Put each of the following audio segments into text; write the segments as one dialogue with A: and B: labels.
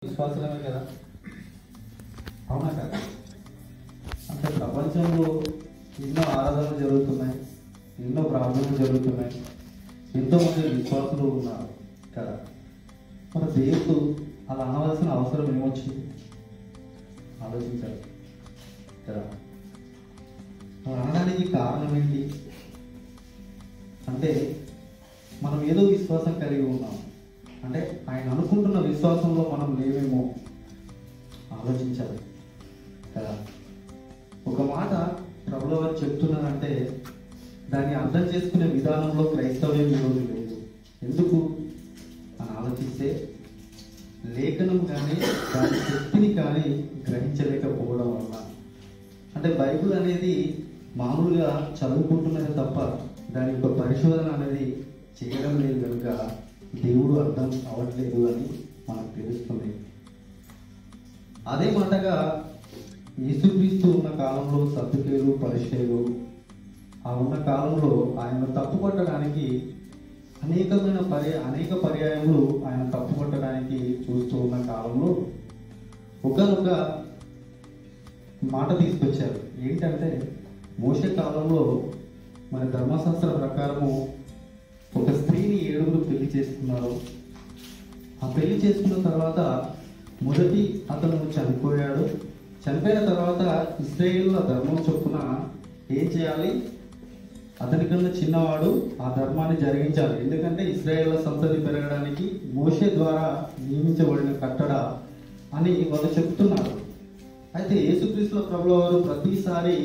A: విశ్వాసమే కదా, అవునా కదా? అంటే ప్రపంచంలో ఎన్నో ఆరాధనలు జరుగుతున్నాయి, ఎన్నో ప్రార్థనలు జరుగుతున్నాయి, ఎంతోమంది విశ్వాసులు ఉన్నారు కదా. మన దేవుడు అలా అనవలసిన అవసరం ఏమొచ్చింది ఆలోచించాలి కదా. అలా అనడానికి కారణం ఏంటి అంటే మనం ఏదో విశ్వాసం కలిగి ఉన్నాం అంటే ఆయన అనుకుంటున్న విశ్వాసంలో మనం లేవేమో ఆలోచించాలి కదా. ఒక మాట ప్రభుల వారు చెప్తున్నారంటే దాన్ని అర్థం చేసుకునే విధానంలో క్రైస్తవ్యం ఈరోజు లేదు. ఎందుకు అని ఆలోచిస్తే లేఖనం కానీ దాని శక్తిని కానీ గ్రహించలేకపోవడం వల్ల. అంటే బైబిల్ అనేది మామూలుగా చదువుకుంటున్నది తప్ప దాని యొక్క పరిశోధన అనేది చేయడం లేదు కనుక దేవుడు అర్థం అవ్వట్లేదు అని మనకు తెలుస్తుంది. అదే మాటగా యేసుక్రీస్తు ఉన్న కాలంలో సద్దుకేయులు పరిసయ్యులు ఆ ఉన్న కాలంలో ఆయన తప్పుపట్టడానికి అనేక పర్యాయములు ఆయన తప్పుపట్టడానికి చూస్తూ ఉన్న కాలంలో ఒకనొక మాట తీసుకొచ్చారు. ఏంటంటే మోషే కాలంలో మన ధర్మశాస్త్ర ప్రకారము ఒక స్త్రీని 7 పెళ్లి చేసుకున్నారు. ఆ పెళ్లి చేసుకున్న తర్వాత మొదటి అతను చనిపోయాడు. చనిపోయిన తర్వాత ఇశ్రాయేలుల ధర్మం చొప్పున ఏం చేయాలి, అతనికన్నా చిన్నవాడు ఆ ధర్మాన్ని జరిగించాలి. ఎందుకంటే ఇశ్రాయేలుల సంతతి పెరగడానికి మోషే ద్వారా నియమించబడిన కట్టడ అని వాళ్ళు చెప్తున్నారు. అయితే యేసుక్రీస్తు ప్రభుల వారు ప్రతిసారి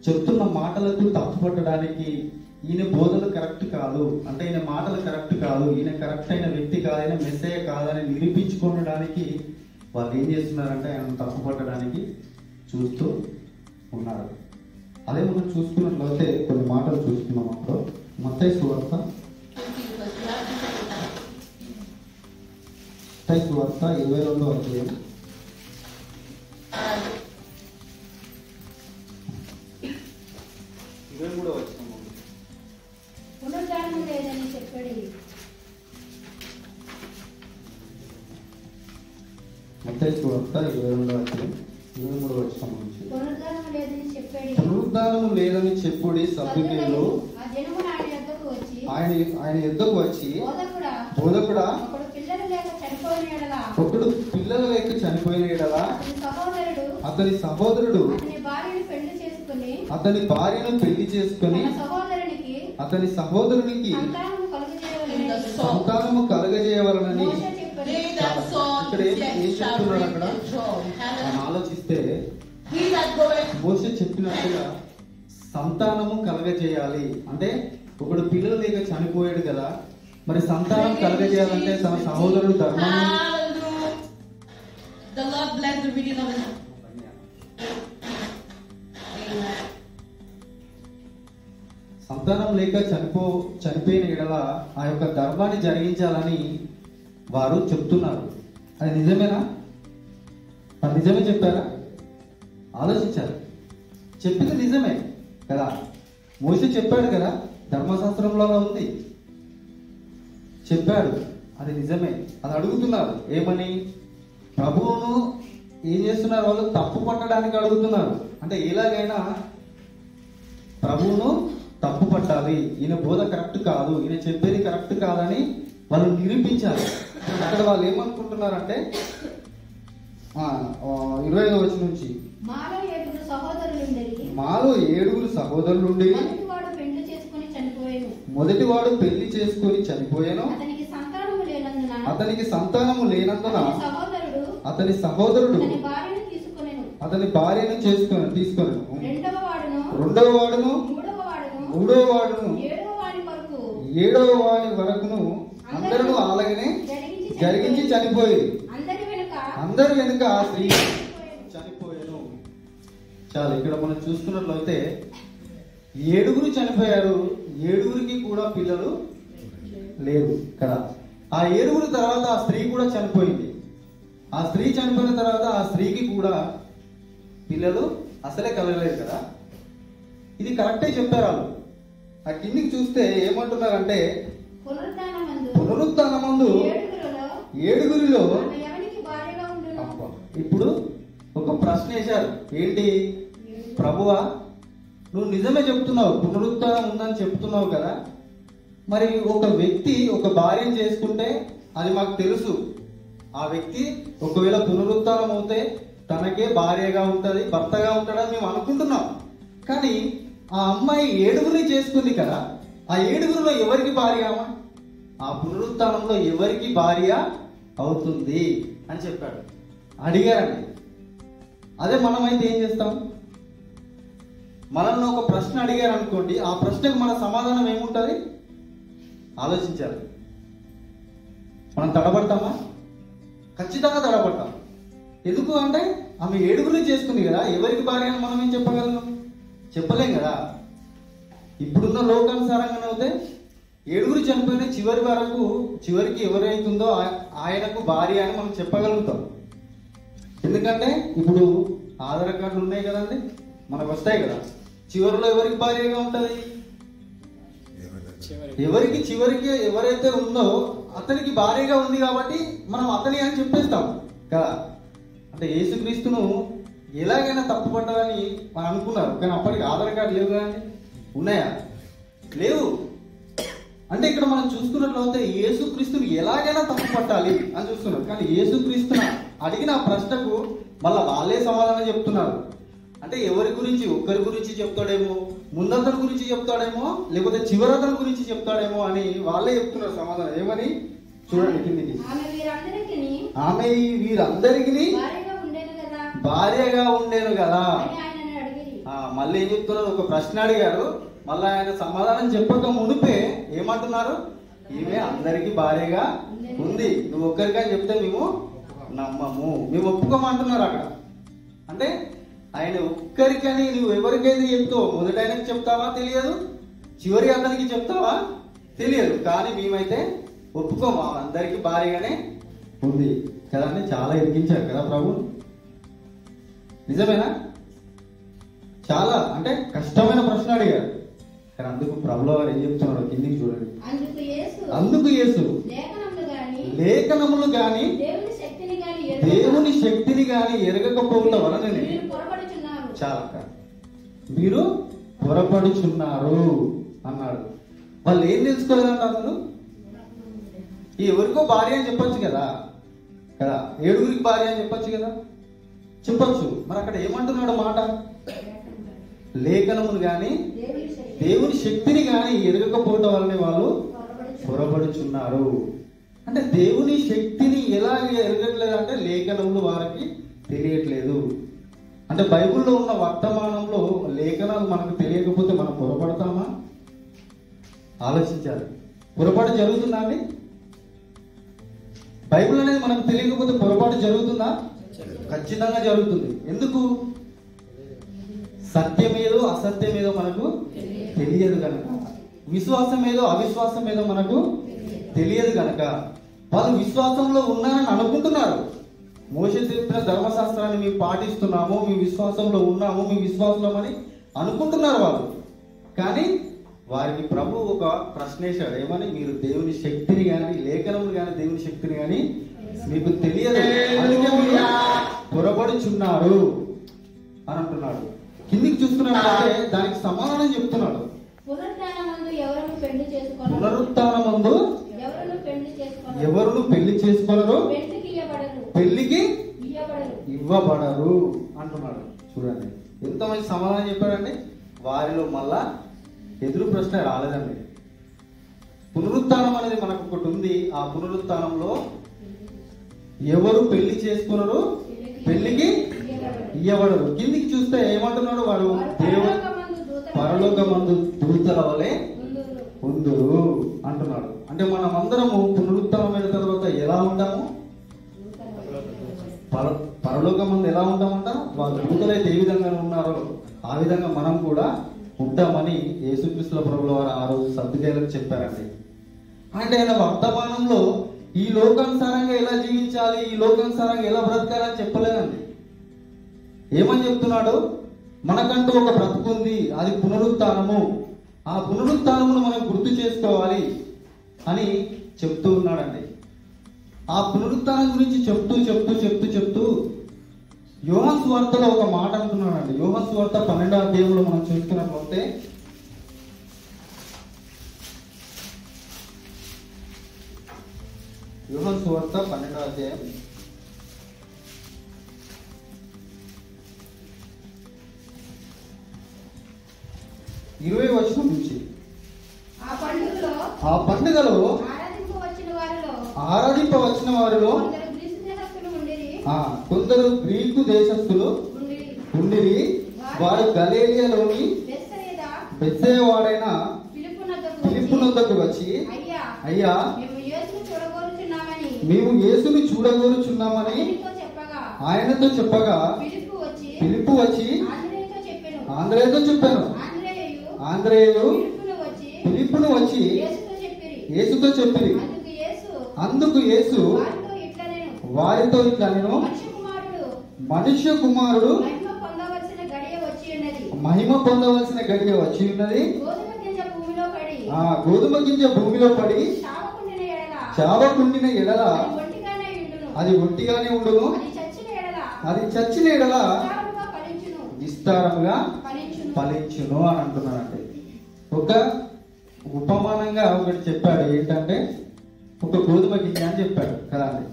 A: చెప్తున్న మాటలకు తప్పుపట్టడానికి ఈయన బోధలు కరెక్ట్ కాదు, అంటే ఈయన మాటలు కరెక్ట్ కాదు, ఈయన కరెక్ట్ అయిన వ్యక్తి కాదు, ఈయన మెస్సయ్య కాదని నిరూపించుకోవడానికి వాళ్ళు ఏం చేస్తున్నారంటే ఆయన తప్పుపట్టడానికి చూస్తూ ఉన్నారు. అదే మనం చూసుకున్నట్లయితే కొన్ని మాటలు చూసుకున్నాం. అప్పుడు మత్తయి సువార్త 22వ అధ్యాయం 23వ వచనం.
B: పునరుద్ధానం లేదని చెప్పాడు.
A: మత్తయి సువార్త 22వ అధ్యాయం 23వ వచనం నుంచి
B: పునరుద్ధానం లేదని చెప్పాడు.
A: పునరుద్ధానం లేదని చెప్పుడి సద్దుకేయులు
B: ఆ జనములు ఆయన యొద్దకు వచ్చి
A: ఆయన యొద్దకు వచ్చి
B: బోధకుడా
A: ఒకడు
B: పిల్లలు లేక
A: చనిపోయిన యెడల అతని సహోదరుడు అతని భార్యను పెళ్లి చేసుకుని అతని సహోదరునికి సంతానము కలగజేయవలనని ఇక్కడ ఏం చెప్తున్నాడు అక్కడ మనం ఆలోచిస్తే మోషే చెప్పినట్టుగా సంతానము కలగజేయాలి అంటే ఒకడు పిల్లలు లేక చనిపోయాడు కదా, మరి సంతానం కలగజేయాలంటే తన సహోదరుడు ధర్మాన్ని సంతానం లేక చనిపోయిన ఎడల ఆ యొక్క ధర్మాన్ని జరిగించాలని వారు చెప్తున్నారు. అది నిజమేనా? అది నిజమే చెప్పారా? ఆలోచించారు. చెప్పింది నిజమే కదా. మోషే చెప్పాడు కదా, ధర్మశాస్త్రంలో ఉంది చెప్పాడు, అది నిజమే. అది అడుగుతున్నారు ఏమని, ప్రభువును ఏం చేస్తున్నారు వాళ్ళు తప్పు పట్టడానికి అడుగుతున్నారు. అంటే ఎలాగైనా ప్రభువును తప్పు పట్టాలి, ఈయన బోధ కరెక్ట్ కాదు, ఈయన చెప్పేది కరెక్ట్ కాదని వాళ్ళు నిరూపించాలి. అక్కడ వాళ్ళు ఏమనుకుంటున్నారంటే 25వ వచనం నుంచి మాలో 7 సహోదరులుండి మొదటివాడు పెళ్లి చేసుకుని చనిపోయాను, అతనికి సంతానము లేనందున అతని సహోదరుడు అతని భార్యను తీసుకొని రెండవ వాడును మూడవ వాడును 7వ వాడి వరకును అందరూ అలాగనే జరిగించి చనిపోయేది. అందరి వెనుక ఆ స్త్రీ చనిపోయాను. చాలా ఇక్కడ మనం చూసుకున్నట్లయితే 7 చనిపోయారు, 7 కూడా పిల్లలు లేరు కదా. ఆ 7 తర్వాత ఆ స్త్రీ కూడా చనిపోయింది. ఆ స్త్రీ చనిపోయిన తర్వాత ఆ స్త్రీకి కూడా పిల్లలు అసలే కలగలేదు కదా. ఇది కరెక్టే చెప్పారు వాళ్ళు. ఆ కిందికి చూస్తే ఏమంటున్నారంటే పునరుత్థానమందు 7
B: ఏడుగురిలో
A: అడిగారు, ఏంటి ప్రభువా, నువ్వు నిజమే చెప్తున్నావు, పునరుత్థానం ఉందని చెప్తున్నావు కదా, మరి ఒక వ్యక్తి ఒక భార్యను చేసుకుంటే అది మాకు తెలుసు, ఆ వ్యక్తి ఒకవేళ పునరుత్థానం అవుతే తనకే భార్యగా ఉంటుంది, భర్తగా ఉంటాడని మేము అనుకుంటున్నాం. కానీ ఆ అమ్మాయి 7గురిని చేసుకుంది కదా, ఆ 7గురిలో ఎవరికి భార్య? ఆ పునరుత్థానంలో ఎవరికి భార్య అవుతుంది అని చెప్పాడు, అడిగారండి. అదే మనమైతే ఏం చేస్తాం? మనల్ని ఒక ప్రశ్న అడిగారు అనుకోండి, ఆ ప్రశ్నకు మన సమాధానం ఏముంటుంది ఆలోచించాలి. మనం తడబడతామా? ఖచ్చితంగా తడబడతాం. ఎందుకు అంటే ఆమె 7గురిని చేసుకుంది కదా, ఎవరికి భార్య అని మనం ఏం చెప్పగలం? చెప్పలేం కదా. ఇప్పుడున్న లోకానుసారంగానే అవుతే 7గురు చనిపోయిన చివరికి ఎవరైతుందో ఆయనకు భార్య అని మనం చెప్పగలుగుతాం. ఎందుకంటే ఇప్పుడు ఆధార్ కార్డులు ఉన్నాయి కదండి, మనకు వస్తాయి కదా, చివరిలో ఎవరికి భార్యగా ఉంటది? చివరికి ఎవరైతే ఉందో అతనికి భార్యగా ఉంది కాబట్టి మనం అతని అని చెప్పేస్తాం కదా. అంటే యేసుక్రీస్తును ఎలాగైనా తప్పుపట్టాలని మనం అనుకున్నారు, కానీ అప్పటికి ఆధార్ కార్డు లేవు కదండి. ఉన్నాయా? లేవు. అంటే ఇక్కడ మనం చూసుకున్నట్లయితే యేసుక్రీస్తుని ఎలాగైనా తప్పు పట్టాలి అని చూస్తున్నారు. కానీ యేసుక్రీస్తుని అడిగిన ఆ ప్రశ్నకు మళ్ళీ వాళ్ళే సమాధానం చెప్తున్నారు. అంటే ఎవరి గురించి? ఒక్కరి గురించి చెప్తాడేమో, ముందతని గురించి చెప్తాడేమో, లేకపోతే చివరతని గురించి చెప్తాడేమో అని వాళ్ళే చెప్తున్నారు సమాధానం. ఏమని చూడండి కిందికి. ఆమె వీరందరికీ భార్యగా ఉండేను కదా. మళ్ళీ ఏం చెప్తున్నారు? ఒక ప్రశ్న అడిగారు, మళ్ళీ ఆయన సమాధానం చెప్పక మునిపే ఏమంటున్నారు? ఈమె అందరికి భార్యగా ఉంది, నువ్వు ఒక్కరికని చెప్తే మేము నమ్మము, మేము ఒప్పుకోమంటున్నారు అక్కడ. అంటే ఆయన ఒక్కరికని నువ్వు ఎవరికైతే చెప్తావు, మొదటి ఆయనకి చెప్తావా తెలియదు, చివరి అతనికి చెప్తావా తెలియదు, కానీ మేమైతే ఒప్పుకోము, అందరికి భార్యగానే ఉంది కదండి. చాలా ఎదిగించారు కదా ప్రభు. నిజమేనా? చాలా అంటే కష్టమైన ప్రశ్న అడిగారు, కానీ అందుకు ప్రభుల వారు ఏం చెప్తున్నాడు కిందికి చూడండి. అందుకు యేసు లేఖనములు గాని దేవుని శక్తిని గాని ఎరగకపోవడం వలననే చాలా మీరు పొరపడుచున్నారు అన్నాడు. వాళ్ళు ఏం తెలుసుకోలేదంట అసలు? ఎవరికో భార్య అని చెప్పొచ్చు కదా, 7గురికి భార్య అని చెప్పొచ్చు కదా, చెప్పొచ్చు. మరి అక్కడ ఏమంటున్నాడు మాట? లేఖనములు గాని దేవుని శక్తిని గాని ఎరగకపోవడం వల్లనే వాళ్ళు పొరబడుచున్నారు. అంటే దేవుని శక్తిని ఎలా ఎరగట్లేదు అంటే లేఖనములు వారికి తెలియట్లేదు. అంటే బైబిల్లో ఉన్న వర్తమానంలో లేఖనాలు మనకు తెలియకపోతే మనం పొరపడతామా? ఆలోచించాలి. పొరపాటు జరుగుతుందా అండి? బైబిల్ అనేది మనకు తెలియకపోతే పొరపాటు జరుగుతుందా? ఖచ్చితంగా జరుగుతుంది. ఎందుకు? సత్యమేదో అసత్యమేదో మనకు తెలియదు కనుక, విశ్వాసం ఏదో అవిశ్వాసం ఏదో మనకు తెలియదు కనుక వాళ్ళు విశ్వాసంలో ఉన్నారని అనుకుంటున్నారు. మోషే చెప్పిన ధర్మశాస్త్రాన్ని మేము పాటిస్తున్నాము, మేము విశ్వాసంలో ఉన్నాము, మేము విశ్వాసంలో అని అనుకుంటున్నారు వాళ్ళు. కానీ వారికి ప్రభు ఒక ప్రశ్న వేశాడు, ఏమని? మీరు దేవుని శక్తిని కానీ లేఖనములు కానీ దేవుని శక్తిని కానీ మీకు తెలియదు, అందుకే మీరు పొరపడుచున్నారు అని అంటున్నాడు. కిందికి చూస్తున్నాడంటే దానికి సమాధానం చెప్తున్నాడు. పునరుత్థానమందు ఎవరును పెళ్లి చేసుకోనరు, పెళ్లికి ఇవ్వబడరు అంటున్నాడు. చూడండి ఎంత మంచి సమాధానం చెప్పాడండి. వారిలో మళ్ళా ఎదురు ప్రశ్న రాలేదండి. పునరుత్థానం అనేది మనకు ఒకటి ఉంది. ఆ పునరుత్థానంలో ఎవరు పెళ్లి చేసుకున్నారు, పెళ్లికి ఇయ్యబడరు. కిందికి చూస్తే ఏమంటున్నాడు? వాడు పరలోకమందు దూతల వలె ఉందురు అంటున్నాడు. అంటే మనం అందరము పునరుత్థానమైన తర్వాత ఎలా ఉంటాము? పరలోకమందు ఎలా ఉంటామంట? వాళ్ళ దూతలైతే ఏ విధంగా ఉన్నారో ఆ విధంగా మనం కూడా ఉంటామని యేసుక్రీస్తు ప్రభువుల వారు ఆ రోజు సద్దుకైలకు చెప్పారండి. అంటే ఆయన వర్తమానంలో ఈ లోకానుసారంగా ఎలా జీవించాలి, ఈ లోకానుసారంగా ఎలా బ్రతకాలని చెప్పలేదండి. ఏమని చెప్తున్నాడు? మనకంటూ ఒక బ్రతుకుంది, అది పునరుత్థానము. ఆ పునరుత్థానమును మనం గుర్తు చేసుకోవాలి అని చెప్తూ ఉన్నాడండి. ఆ పునరుత్థానం గురించి చెప్తూ యోహాను సువార్తలో ఒక మాట అంటున్నాడండి. యోహాను సువార్త 12వ అధ్యాయంలో మనం చూసుకున్నట్లయితే యోహాను సువార్త 12వ అధ్యాయం 20వ వచనం నుంచి, ఆ పండుగలో ఆరాధింప వచ్చిన వారిలో కొందరు గ్రీకు దేశస్థులు ఉండిరి. వారు గలిలయలోని బెత్సెదా వాడైన ఫిలిప్పునొద్దకు వచ్చి, అయ్యా మేము యేసుని చూడగోరుచున్నామని ఆయనతో చెప్పగా, ఫిలిప్పు వచ్చి ఆంద్రేయుతో చెప్పాను. ఆంద్రేయుడు ఫిలిప్పును వచ్చి యేసుతో చెప్పిరి. అందుకు యేసు వారితో ఇట్లా, నేను మనుష్య కుమారుడు మహిమ పొందవలసిన గడియ వచ్చి ఉన్నది. గోధుమ గింజ భూమిలో పడి చావకుండిన ఎడల అది ఒట్టిగానే ఉండును, అది చచ్చిన ఎడల విస్తారముగా ఫలించును అని అంటున్నానండి. ఒక ఉపమానంగా ఒకటి చెప్పాడు. ఏంటంటే ఒక గోధుమ గింజ అని చెప్పాడు కదా అండి.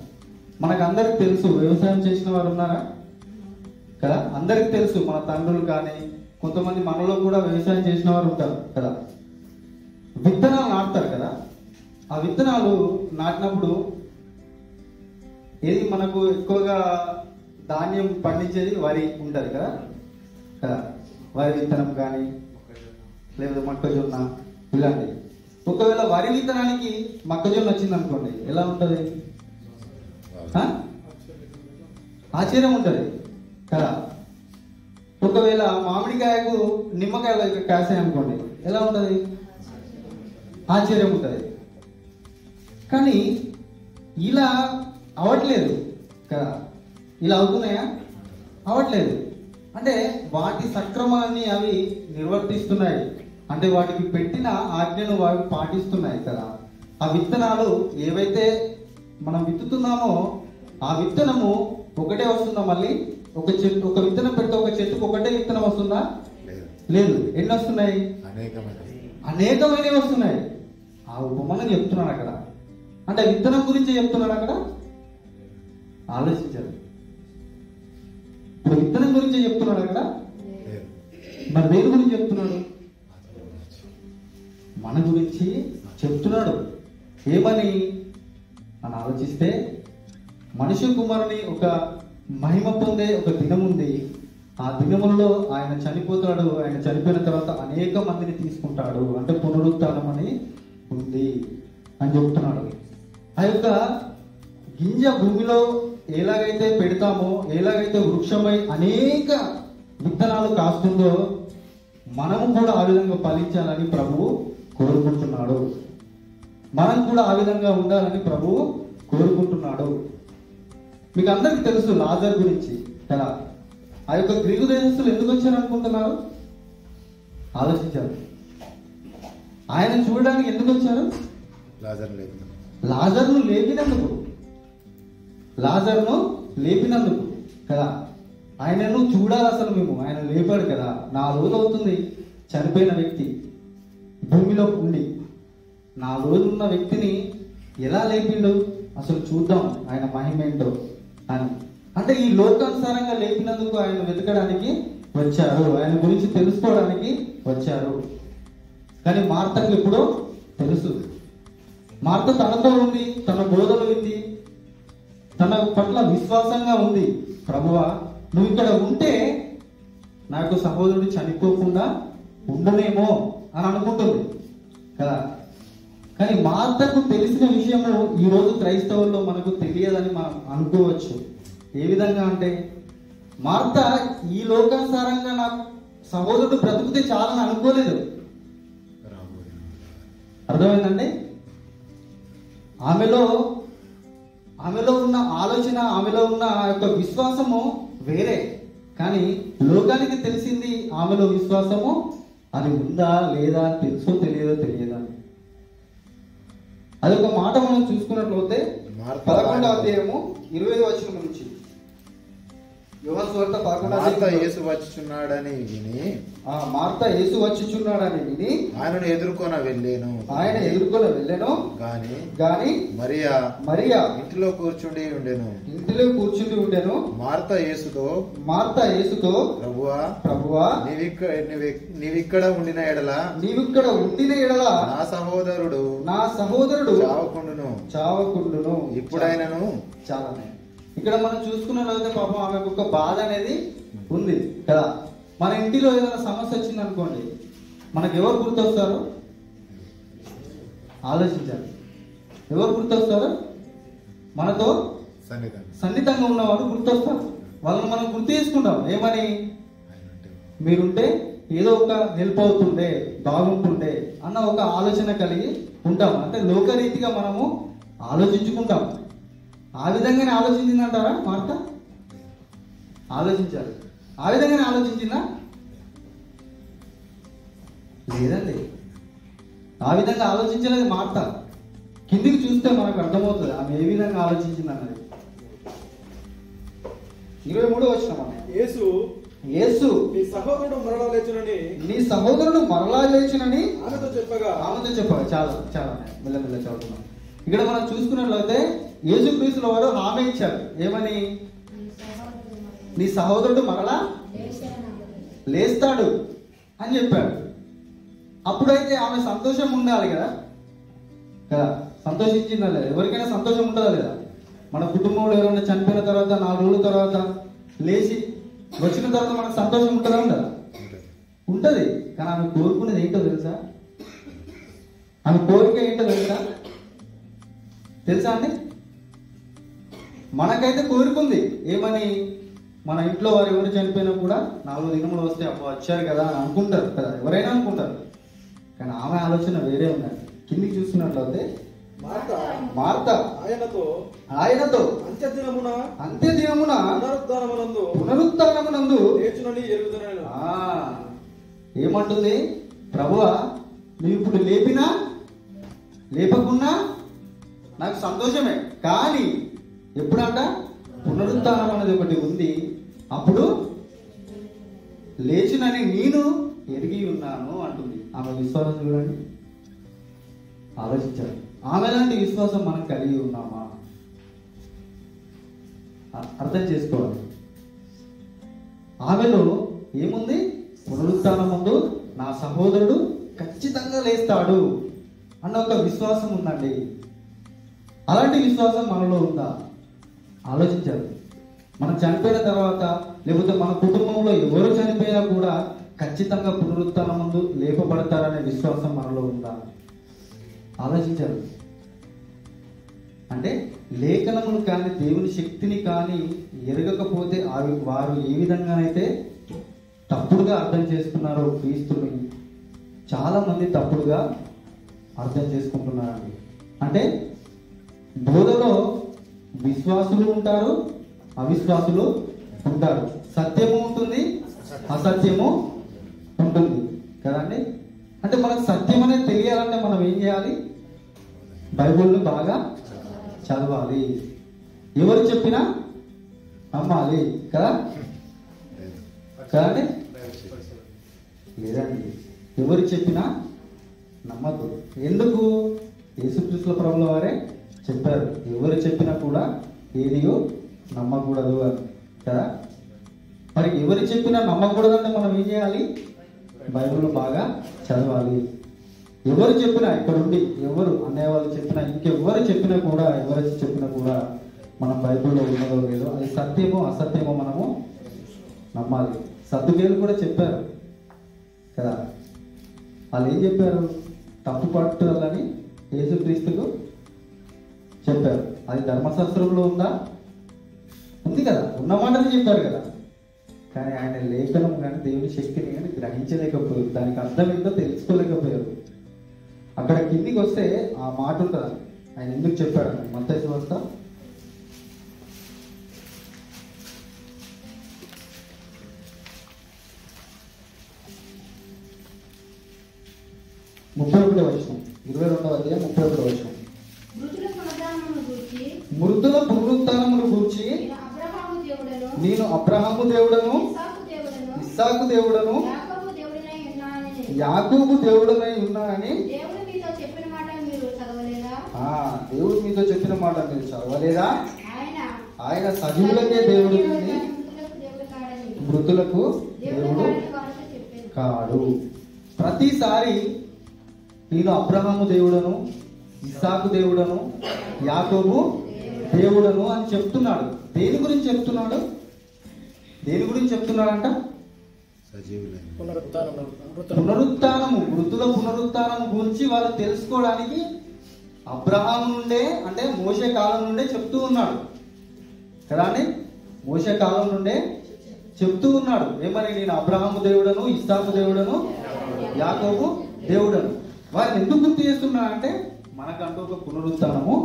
A: మనకు అందరికి తెలుసు, వ్యవసాయం చేసిన వారు ఉన్నారా కదా, అందరికి తెలుసు. మన తండ్రులు కానీ కొంతమంది మనలో కూడా వ్యవసాయం చేసిన వారు ఉంటారు కదా. విత్తనాలు నాటుతారు కదా. ఆ విత్తనాలు నాటినప్పుడు ఏది మనకు ఎక్కువగా ధాన్యం పండించేది వరి ఉంటది కదా. వరి విత్తనం కానీ లేదా మొక్కజొన్న ఇలాంటి. ఒకవేళ వరి విత్తనానికి మొక్కజొన్న వచ్చింది అనుకోండి, ఎలా ఉంటది? ఆశ్చర్యం ఉంటది కదా. ఒకవేళ మామిడికాయకు నిమ్మకాయలు కాసాయి అనుకోండి, ఎలా ఉంటది? ఆశ్చర్యం ఉంటది. కానీ ఇలా అవట్లేదు కదా. ఇలా అవుతున్నాయా? అవట్లేదు. అంటే వాటి సక్రమాన్ని అవి నిర్వర్తిస్తున్నాయి. అంటే వాటికి పెట్టిన ఆజ్ఞను వాటికి పాటిస్తున్నాయి కదా. ఆ విత్తనాలు ఏవైతే మనం విత్తుతున్నామో ఆ విత్తనము ఒకటే వస్తుందా? మళ్ళీ ఒక చెట్టు, ఒక విత్తనం పెడితే ఒక చెట్టుకు ఒకటే విత్తనం వస్తుందా? లేదు. ఎన్ని వస్తున్నాయి? అనేకమైనవి వస్తున్నాయి. ఆ ఉపమానం చెప్తున్నాడు అక్కడ. అంటే విత్తనం గురించి చెప్తున్నాడు అక్కడ. ఆలోచించారు. ఇప్పుడు విత్తనం గురించి చెప్తున్నాడు అక్కడ. మరి దేని గురించి చెప్తున్నాడు? మన గురించి చెప్తున్నాడు. ఏమని అని ఆలోచిస్తే, మనుష్య కుమారుని ఒక మహిమ పొందే ఒక దినం ఉంది. ఆ దినములలో ఆయన చనిపోతాడు. ఆయన చనిపోయిన తర్వాత అనేక మందిని తీసుకుంటాడు. అంటే పునరుత్థానం అని ఉంది అని చెప్తున్నాడు. ఆ యొక్క గింజ భూమిలో ఎలాగైతే పెడతామో, ఎలాగైతే వృక్షమై అనేక విత్తనాలు కాస్తుందో, మనము కూడా ఆ విధంగా ఫలించాలని ప్రభువు కోరుకుంటున్నాడు. మనం కూడా ఆ విధంగా ఉండాలని ప్రభువు కోరుకుంటున్నాడు. మీకు అందరికి తెలుసు లాజర్ గురించి కదా. ఆ యొక్క గ్రీకు దేశస్తులు ఎందుకు వచ్చారు అనుకుంటున్నారు? ఆలోచించారు. ఆయన చూడడానికి ఎందుకు వచ్చారు? లాజర్ను లేపినందుకు. లాజర్ను లేపినందుకు కదా. ఆయనను చూడాలి అసలు మేము. ఆయన లేపాడు కదా. 4 రోజులు అవుతుంది చనిపోయిన వ్యక్తి భూమిలో ఉండి. 4 రోజులు ఉన్న వ్యక్తిని ఎలా లేపిండు అసలు చూద్దాం ఆయన మహిమ ఏంటో అని. అంటే ఈ లోకానుసారంగా లేపినందుకు ఆయన వెతకడానికి వచ్చారు. ఆయన గురించి తెలుసుకోవడానికి వచ్చారు. కానీ మార్తకు ఎప్పుడో తెలుసు. మార్త తనతో ఉంది, తన బోధలు ఉంది, తన పట్ల విశ్వాసంగా ఉంది. ప్రభువా, నువ్వు ఇక్కడ ఉంటే నాకు సహోదరుడు చనిపోకుండా ఉండనేమో అని అనుకుంటుంది కదా. కానీ మార్తకు తెలిసిన విషయము ఈరోజు క్రైస్తవుల్లో మనకు తెలియదని మనం అనుకోవచ్చు. ఏ విధంగా అంటే, మార్త ఈ లోకానుసారంగా నా సహోదరుడు బ్రతుకుతే చాలని అనుకోలేదు. అర్థమైందండి? ఆమెలో ఉన్న ఆలోచన, ఆమెలో ఉన్న ఆ యొక్క విశ్వాసము వేరే. కానీ లోకానికి తెలిసింది ఆమెలో విశ్వాసము అది ఉందా లేదా, తెలుసో తెలియదో తెలియదా. అదొక మాట మనం చూసుకున్నట్లయితే 11వ అధ్యాయము 20వ వచనం నుంచి, యోహాను సువార్త 11వ
C: మార్త
A: అధ్యాయం.
C: యేసు వచ్చుచున్నాడని విని
A: మార్త యేసు వచ్చుచున్నాడని విని
C: ఆయనను ఎదుర్కొన వెళ్ళాను.
A: ఆయన ఎదుర్కొని వెళ్ళాను. గాని మరియా
C: ఇంటిలో కూర్చుండి ఉండెను.
A: ఇంటిలో కూర్చుండి ఉండెను.
C: మార్త యేసుతో
A: ప్రభువా
C: నీవిక్కడ ఉండిన ఎడల నా సహోదరుడు చావకుండును. ఇప్పుడైనను
A: చాలానే ఇక్కడ మనం చూసుకున్నట్లయితే పాపం ఆమెకు ఒక బాధ అనేది ఉంది కదా. మన ఇంటిలో ఏదైనా సమస్య వచ్చింది అనుకోండి, మనకు ఎవరు గుర్తొస్తారు? ఆలోచించాలి. ఎవరు గుర్తొస్తారు? మనతో సన్నిహితంగా ఉన్నవారు గుర్తొస్తారు. వాళ్ళని మనం గుర్తు చేసుకుంటాం. ఏమని? మీరుంటే ఏదో ఒక హెల్ప్ అవుతుండే, బాగుంటుండే అన్న ఒక ఆలోచన కలిగి ఉంటాం. అంటే లోకరీతిగా మనము ఆలోచించుకుంటాం. ఆ విధంగానే ఆలోచించిందంటారా మార్త? ఆలోచించాలి. ఆ విధంగానే ఆలోచించిందా? లేదండి, ఆ విధంగా ఆలోచించలేదు మార్త. కిందికి చూస్తే మనకు అర్థమవుతుంది ఆమె ఏ విధంగా ఆలోచించింది అన్నది. 23వ వచనం. యేసు నీ సహోదరుడు మరలా లేచునని ఆమెతో చెప్పగా చాలా చాలా మెల్లమెల్ల చదువుతున్నాం. ఇక్కడ మనం చూసుకున్నట్లయితే యేసుక్రీస్తుల వారు హామీ ఇచ్చారు. ఏమని? నీ సహోదరుడు మరలా లేస్తాడు అని చెప్పాడు. అప్పుడైతే ఆమె సంతోషం ఉండాలి కదా. సంతోషించిందా లేదా? ఎవరికైనా సంతోషం ఉంటుందా లేదా? మన కుటుంబంలో ఎవరైనా చనిపోయిన తర్వాత 4 రోజుల తర్వాత లేచి వచ్చిన తర్వాత మనకు సంతోషం ఉంటుందా? ఉండదా? ఉంటది. కానీ ఆమె కోరుకునేది ఏంటో తెలుసా? ఆమె కోరిక ఏంటో తెలుసా అండి? మనకైతే కోరుకుంది. ఏమని? మన ఇంట్లో వారు ఎవరు చనిపోయినా కూడా 4 దినములు వస్తే అప్పుడు వచ్చారు కదా అని అనుకుంటారు కదా, ఎవరైనా అనుకుంటారు. కానీ ఆమె ఆలోచన వేరే ఉన్నది. కిందికి చూస్తున్నట్లయితే మార్త ఆయనతో అంత్యదినమున పునరుత్థానమునందు ఏమంటుంది? ప్రభువా, నువ్వు ఇప్పుడు లేపినా లేపకున్నా నాకు సంతోషమే, కానీ ఎప్పుడంట? పునరుత్థానం అనేది ఒకటి ఉంది, అప్పుడు లేచునని నేను ఎరిగి ఉన్నాను అంటుంది. ఆమె విశ్వాసం చూడండి, ఆలోచించాలి. ఆమె లాంటి విశ్వాసం మనం కలిగి ఉన్నామా? అర్థం చేసుకోవాలి. ఆమెలో ఏముంది? పునరుత్థానం ముందు నా సహోదరుడు ఖచ్చితంగా లేస్తాడు అన్న ఒక విశ్వాసం ఉందండి. అలాంటి విశ్వాసం మనలో ఉందా? ఆలోచించాలి. మనం చనిపోయిన తర్వాత, లేకపోతే మన కుటుంబంలో ఎవరు చనిపోయినా కూడా ఖచ్చితంగా పునరుత్థానం ముందు లేపబడతారనే విశ్వాసం మనలో ఉందా? ఆలోచించాలి. అంటే లేఖనములు కానీ దేవుని శక్తిని కానీ ఎరగకపోతే వారు ఏ విధంగానైతే తప్పుడుగా అర్థం చేసుకున్నారో క్రీస్తుని, చాలా మంది తప్పుడుగా అర్థం చేసుకుంటున్నారండి. అంటే బోధలో విశ్వాసులు ఉంటారు, అవిశ్వాసులు ఉంటారు. సత్యము ఉంటుంది, అసత్యము ఉంటుంది కదండి. అంటే మనకు సత్యం అనేది తెలియాలంటే మనం ఏం చేయాలి? బైబిల్ని బాగా చదవాలి. ఎవరు చెప్పినా నమ్మాలి కదా. కదండి? లేదండి, ఎవరు చెప్పినా నమ్మద్దు. ఎందుకు? యేసుక్రీస్తు ప్రభువుల వారే చెప్పారు, ఎవరు చెప్పినా కూడా ఏదియో నమ్మకూడదు అని కదా. మరి ఎవరు చెప్పినా నమ్మకూడదంటే మనం ఏం చేయాలి? బైబిల్ బాగా చదవాలి. ఎవరు చెప్పినా, ఇక్కడ ఉండి ఎవరు అన్నయ్య వాళ్ళు చెప్పినా, ఇంకెవరు చెప్పినా కూడా, ఎవరు చెప్పినా కూడా మనం బైబిల్లో ఉన్నదో లేదో అది సత్యమో అసత్యమో మనము నమ్మాలి. సద్దుకేలు కూడా చెప్పారు కదా. వాళ్ళు ఏం చెప్పారు? తప్పు పట్టుదలని యేసుక్రీస్తుకు చెప్పారు. అది ధర్మశాస్త్రంలో ఉందా? ఉంది కదా, ఉన్న మాటని చెప్పారు కదా. కానీ ఆయన లేఖనం కానీ దేవుని శక్తిని కానీ గ్రహించలేకపోయారు, దానికి అర్థం ఏంటో తెలుసుకోలేకపోయారు. అక్కడ కిందికి వస్తే ఆ మాట ఉంటుంది, ఆయన ఎందుకు చెప్పాడు. మత్తయి సువార్త 31వ వచనం, 22వ అధ్యాయం 31వ వచనం. మృతుల పునరుత్థానమును గూర్చి
B: దేవుడను,
A: నేను అబ్రహాము దేవుడను,
B: ఇస్సాకు దేవుడను,
A: ఇస్సాకు దేవుడను,
B: యాకోబు దేవుడనై ఉన్నానని
A: యాకోబు దేవుడనై ఉన్నానని
B: దేవుడు మీతో చెప్పిన మాట మీరు చదవలేదా?
A: దేవుడు మీతో చెప్పిన మాట మీరు చదవలేదా?
B: ఆయన
A: ఆయన సజీవులకే దేవుడు కానీ
B: మృతులకు దేవుడు కాడని
A: మృతులకు
B: దేవుడు
A: దేవుడు
B: కాడని వారితో చెప్పాను.
A: కాడు. ప్రతిసారి నేను అబ్రహాము దేవుడను, ఇస్సాకు దేవుడను, యాకోబు దేవుడను అని చెప్తున్నాడు. దేని గురించి చెప్తున్నాడు? దేని గురించి చెప్తున్నాడంట?
C: సజీవులైన
A: పునరుత్థానము, మృతుల పునరుత్థానము గురించి వాళ్ళు తెలుసుకోవడానికి అబ్రహాం నుండే, అంటే మోషే కాలం నుండే చెప్తూ ఉన్నాడు కదా అండి. మోషే కాలం నుండే చెప్తూ ఉన్నాడు ఏమని? నేను అబ్రహాము దేవుడను, ఇస్సాకు దేవుడను, యాకోబు దేవుడను. వారిని ఎందుకు గుర్తు చేస్తున్నాడంటే మనకంటూ ఒక పునరుత్థానము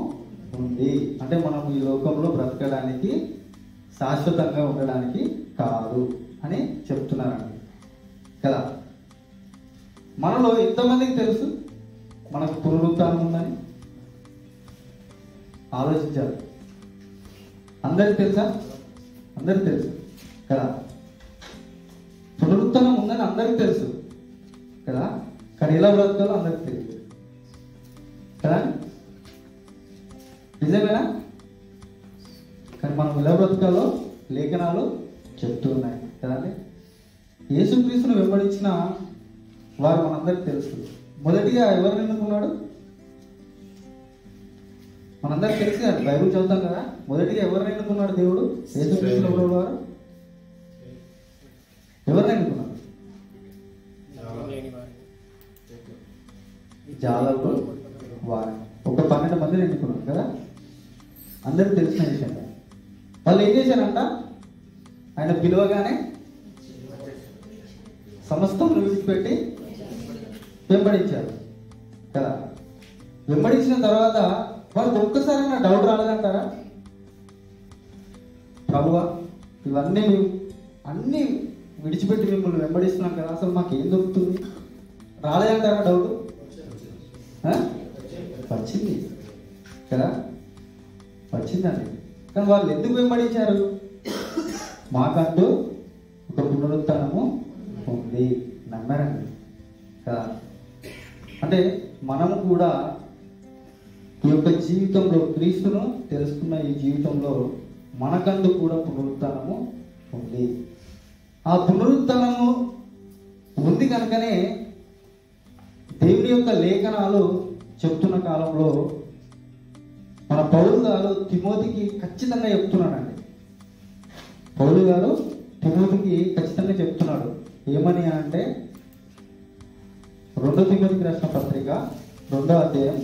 A: ఉంది. అంటే మనం ఈ లోకంలో బ్రతకడానికి, శాశ్వతంగా ఉండడానికి కాదు అని చెప్తున్నారండి కదా. మనలో ఎంతమందికి తెలుసు మనకు పునరుత్థానం ఉందని? ఆలోచించాలి. అందరికి తెలుసా? అందరికి తెలుసు కదా. పునరుత్థానం ఉందని అందరికి తెలుసు కదా. కానీ ఎలా బ్రతకాలో అందరికి తెలియదు కదా. నిజమేనా? కానీ మనం ఎలా బ్రతకాలో లేఖనాలు చెప్తూ ఉన్నాయి కదండి. యేసుక్రీస్తును వెంబడించిన వారు మనందరికి తెలుసు. మొదటిగా ఎవరిని ఎన్నుకున్నాడు? మనందరికి తెలుసు కదా, బైబిల్ చదువుతాం కదా. మొదటిగా ఎవరిని ఎన్నుకున్నాడు దేవుడు? యేసుక్రీస్తును వారు ఎవరిని ఎన్నుకున్నాడు? జాలరు వారు ఒక 12 మందిని ఎన్నుకున్నాడు కదా. అందరికి తెలిసిన విషయం. వాళ్ళు ఏం చేశారంట? ఆయన పిలువగానే సమస్తం విడిచిపెట్టి వెంబడించారు కదా. వెంబడించిన తర్వాత వాళ్ళకి ఒక్కసారైనా డౌట్ రాలేదంటారా? ప్రభువా, ఇవన్నీ అన్నీ విడిచిపెట్టి మిమ్మల్ని వెంబడిస్తున్నాం కదా, అసలు మాకు ఏం దొరుకుతుంది? రాలేదంటారా డౌట్? వచ్చింది కదా, వచ్చిందండి. కానీ వాళ్ళు ఎందుకు వెంబడించారు? మాకంటూ ఒక పునరుత్థానము ఉంది, నమ్మారండి కదా. అంటే మనము కూడా ఈ యొక్క జీవితంలో, క్రీస్తును తెలుసుకున్న ఈ జీవితంలో మనకంటూ కూడా పునరుత్థానము ఉంది. ఆ పునరుత్థానము ఉంది కనుకనే దేవుని యొక్క లేఖనాలు చెప్తున్న కాలంలో మన పౌలు గారు తిమోతికి ఖచ్చితంగా చెప్తున్నాడండి. పౌలు గారు తిమోతికి ఖచ్చితంగా చెప్తున్నాడు. ఏమని అంటే 2 తిమోతికి రాసిన పత్రిక 2వ అధ్యాయం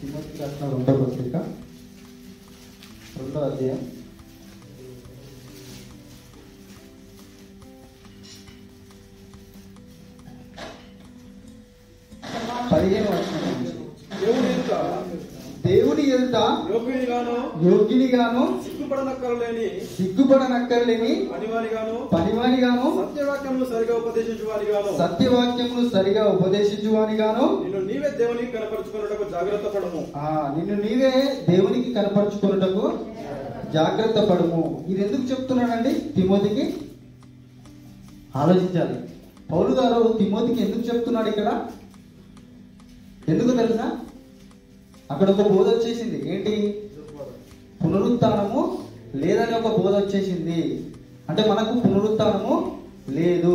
A: 2వ పత్రిక 2వ అధ్యాయం 15వ వచనం నుంచి, దేవుని ఎదుట యోగ్యునిగాను సిగ్గుపడనక్కర్లేని పనివానిగాను
D: సత్యవాక్యములు సరిగా
A: ఉపదేశించువానిగాను
D: నిన్ను నీవే దేవునికి కనపరుచుకొనుటకు జాగ్రత్త పడము.
A: నిన్ను నీవే దేవునికి కనపరుచుకొనుటకు జాగ్రత్త పడము. ఇది ఎందుకు చెప్తున్నాడండి తిమోతికి? ఆలోచించాలి. పౌలు గారు తిమోతికి ఎందుకు చెప్తున్నాడు ఇక్కడ? ఎందుకు తెలుసా? అక్కడ ఒక బోధ వచ్చేసింది. ఏంటి? పునరుత్థానము లేదని ఒక బోధ వచ్చేసింది. అంటే మనకు పునరుత్థానము లేదు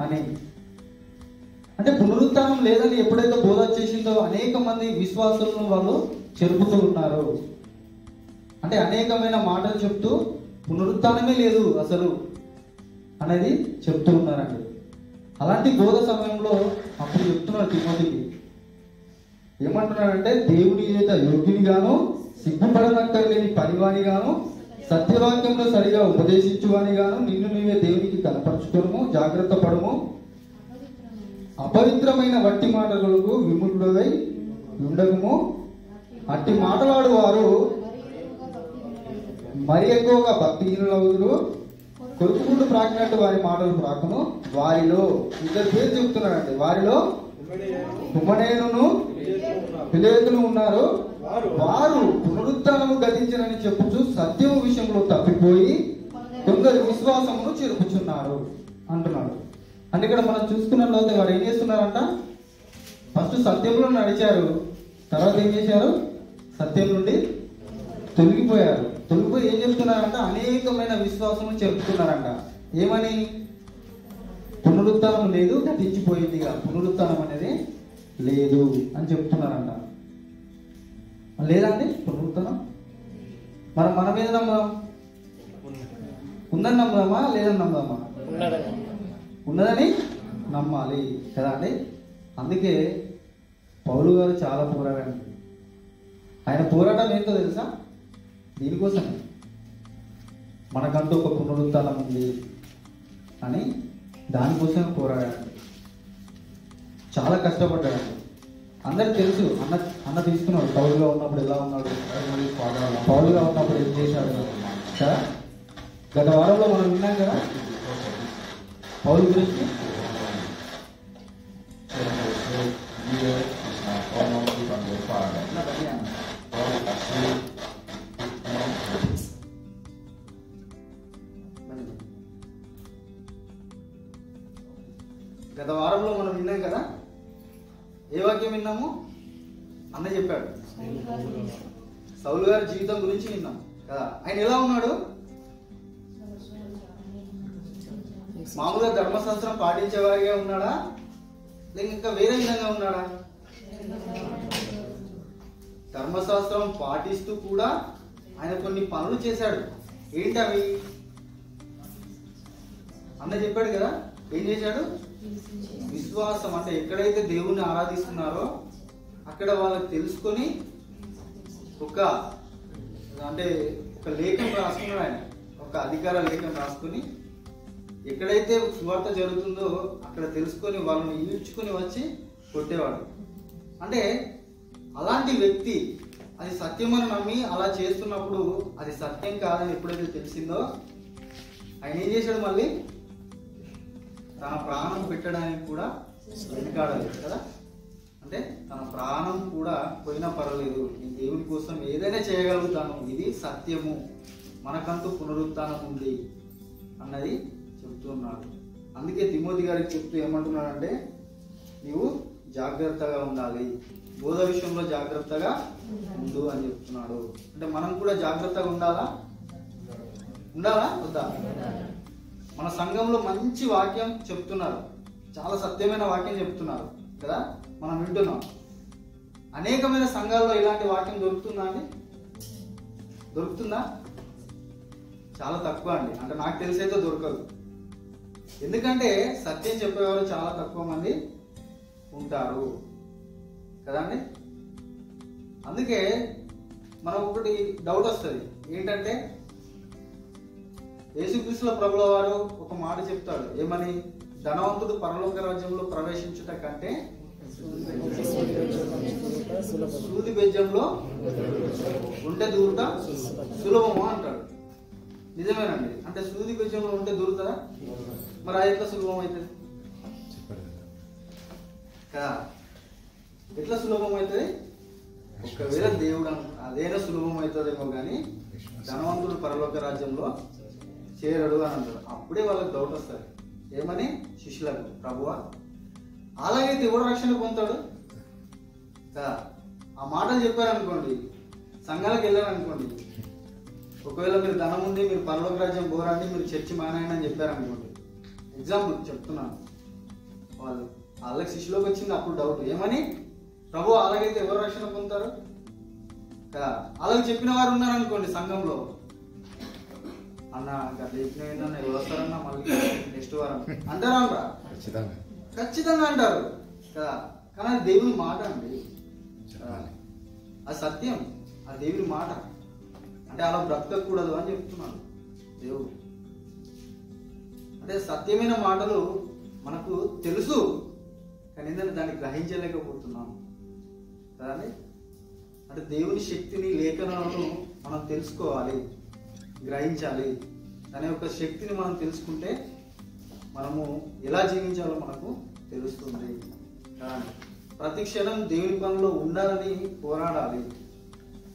A: అని. అంటే పునరుత్థానం లేదని ఎప్పుడైతే బోధ వచ్చేసిందో అనేక మంది విశ్వాసులను వాళ్ళు చెరుపుతూ ఉన్నారు. అంటే అనేకమైన మాటలు చెప్తూ పునరుత్థానమే లేదు అసలు అనేది చెప్తూ ఉన్నారండి. అలాంటి బోధ సమయంలో అప్పుడు చెప్తున్నాడు తిమోతికి. ఏమంటున్నాడంటే దేవుని చేత యోగ్యునిగాను సిగ్గుపడనక్కర్లేని పనివానిగాను సత్యవాక్యంలో సరిగా ఉపదేశించువానిగాను నిన్ను నీవే దేవునికి కనపరచుకోను జాగ్రత్త పడము. అపవిత్రమైన వట్టి మాటలకు విముఖుడై ఉండకము. అట్టి మాటలాడు వారు మరి ఎక్కువగా భక్తిహీనులవుదురు. కొరుకుకుంటూ ప్రాకినట్టు వారి మాటలు ప్రాకును. వారిలో 2 పేరు చెప్తున్నాడండి. వారిలో హుమనేనును ఫిలేతులు ఉన్నారు. వారు పునరుత్థానము గతించనని చెప్పుచు సత్యము విషయంలో తప్పిపోయి కొందరు విశ్వాసమును చేర్పుచున్నారు అంటున్నాడు. అంటే ఇక్కడ మనం చూసుకున్నట్లయితే వారు ఏం చేస్తున్నారంట? ఫస్ట్ సత్యంలో నడిచారు, తర్వాత ఏం చేశారు? సత్యం నుండి తొలగిపోయారు. తొలగిపోయి ఏం చెప్తున్నారంట? అనేకమైన విశ్వాసము చెప్తున్నారంట. ఏమని? పునరుత్థానం లేదు, గతించిపోయిందిగా, పునరుత్థానం అనేది లేదు అని చెప్తున్నారంట. లేదండి పునరుత్థానం? మన మీద నమ్ముదాం. ఉందని నమ్ముదామా లేదని నమ్ముదామా? ఉన్నదని నమ్మాలి కదా అండి. అందుకే పౌలు గారు చాలా పోరాడారు. ఆయన పోరాటం ఏంటో తెలుసా? దీనికోసమే, మనకంటూ ఒక పునరుత్థానం ఉంది అని దానికోసమే పోరాడాడు. చాలా కష్టపడ్డాడు. అందరికి తెలుసు. అన్న తీసుకున్నాడు పౌలుగా ఉన్నప్పుడు ఎలా ఉన్నాడు, పౌలుగా ఉన్నప్పుడు ఏం చేశాడు కదా. గత వారంలో మనం విన్నాం కదా పౌలు గురించి. గత వారంలో మనం విన్నాం కదా. ఏ వాక్యం విన్నాము? అన్న చెప్పాడు. సౌలు గారి జీవితం గురించి విన్నాం కదా. ఆయన ఎలా ఉన్నాడు? మామూలుగా ధర్మశాస్త్రం పాటించేవారిగా ఉన్నాడా, లేక ఇంకా వేరే విధంగా ఉన్నాడా? ధర్మశాస్త్రం పాటిస్తూ కూడా ఆయన కొన్ని పనులు చేశాడు. ఏంటి అవి? అన్న చెప్పాడు కదా. ఏం చేశాడు? విశ్వాసం అంటే ఎక్కడైతే దేవుణ్ణి ఆరాధిస్తున్నారో అక్కడ వాళ్ళకి తెలుసుకొని ఒక లేఖం రాసుకున్నాడు ఆయన. ఒక అధికార లేఖం రాసుకుని ఎక్కడైతే సువార్త జరుగుతుందో అక్కడ తెలుసుకొని వాళ్ళని ఈడ్చుకుని వచ్చి కొట్టేవాడు. అంటే అలాంటి వ్యక్తి అది సత్యమని నమ్మి అలా చేస్తున్నప్పుడు అది సత్యం కాదని ఎప్పుడైతే తెలిసిందో ఆయన ఏం చేశాడు? మళ్ళీ తన ప్రాణం పెట్టడానికి కూడా వెనుకాడలేదు కదా. అంటే తన ప్రాణం కూడా పోయినా పర్వాలేదు, నేను దేవుని కోసం ఏదైనా చేయగలుగుతాను, ఇది సత్యము, మనకంటూ పునరుత్థానం ఉంది అన్నది చెప్తున్నాడు. అందుకే తిమోతి గారికి చెప్తూ ఏమంటున్నాడంటే, నీవు జాగ్రత్తగా ఉండాలి, బోధ విషయంలో జాగ్రత్తగా ఉండు అని చెప్తున్నాడు. అంటే మనం కూడా జాగ్రత్తగా ఉండాలా వద్దా? మన సంఘంలో మంచి వాక్యం చెప్తున్నారు, చాలా సత్యమైన వాక్యం చెప్తున్నారు కదా, మనం వింటున్నాం. అనేకమైన సంఘాల్లో ఇలాంటి వాక్యం దొరుకుతుందా అండి? దొరుకుతుందా? చాలా తక్కువ అండి. అంటే నాకు తెలిసైతే దొరకదు. ఎందుకంటే సత్యం చెప్పేవారు చాలా తక్కువ మంది ఉంటారు కదండి. అందుకే మనకు ఒకటి డౌట్ వస్తుంది. ఏంటంటే యేసుక్రీస్తుల ప్రభుల వారు ఒక మాట చెప్తాడు. ఏమని? ధనవంతుడు పరలోక రాజ్యంలో ప్రవేశించుట కంటే సూది బెజ్జంలో ఉంటే దూరుట సులభము అంటాడు. నిజమేనండి. అంటే సూది బెజ్జంలో ఉంటే దూరుతుందా? మరి అది ఎట్లా సులభం అవుతుంది కదా? ఎట్లా సులభం అవుతుంది? ఒకవేళ దేవుడు అదేనా సులభం అవుతుందేమో కానీ ధనవంతుడు పరలోక రాజ్యంలో చేరడు అని అంటారు. అప్పుడే వాళ్ళకి డౌట్ వస్తుంది. ఏమని? శిష్యులకు, ప్రభువా అలాగైతే ఎవడు రక్షణ పొందుతాడు కదా? ఆ మాటలు చెప్పారనుకోండి, సంఘాలకు వెళ్ళారనుకోండి, ఒకవేళ మీరు ధనం ఉంది, మీరు పరలోక రాజ్యం పోరండి, మీరు చర్చి మానేయండి అని చెప్పారనుకోండి, ఎగ్జాంపుల్ చెప్తున్నాను, వాళ్ళకి శిష్యులోకి వచ్చింది అప్పుడు డౌట్. ఏమని? ప్రభు అలాగైతే ఎవరు రక్షణ పొందుతారు కదా? అలాగే చెప్పిన వారు ఉన్నారనుకోండి సంఘంలో, అన్న గత చెప్పిన ఎవరు వస్తారన్నా మళ్ళీ నెక్స్ట్ వారం అంటారా? ఖచ్చితంగా అంటారు కదా. కానీ అది దేవుని మాట అండి, అది సత్యం, అది దేవుని మాట. అంటే అలా బ్రతకకూడదు అని చెప్తున్నాను దేవుడు. అంటే సత్యమైన మాటలు మనకు తెలుసు, కానీ ఏంటంటే దాన్ని గ్రహించలేకపోతున్నాం కదండి. అంటే దేవుని శక్తిని, లేఖనాలను మనం తెలుసుకోవాలి, గ్రహించాలి. దాని యొక్క శక్తిని మనం తెలుసుకుంటే మనము ఎలా జీవించాలో మనకు తెలుస్తుంది ప్రతి క్షణం దేవుని పనిలో ఉండాలని పోరాడాలి.